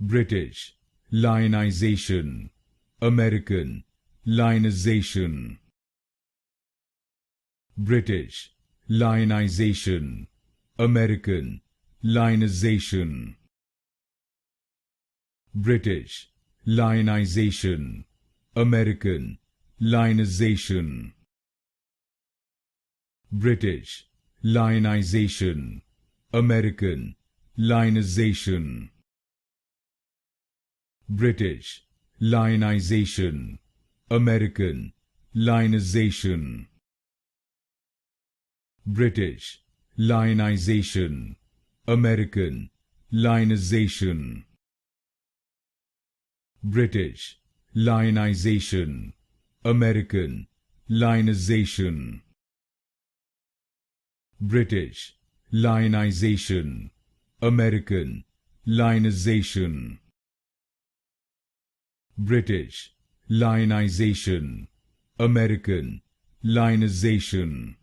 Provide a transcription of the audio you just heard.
British, Lionization. American, Lionization. British, Lionization. American, Lionization. British, Lionization. American, Lionization. British, Lionization. American, Lionization. British, Lionization. American, Lionization. British, Lionization. American, Lionization. British, Lionization. American, Lionization. British, Lionization. American, Lionization. British, Lionization. American, Lionization.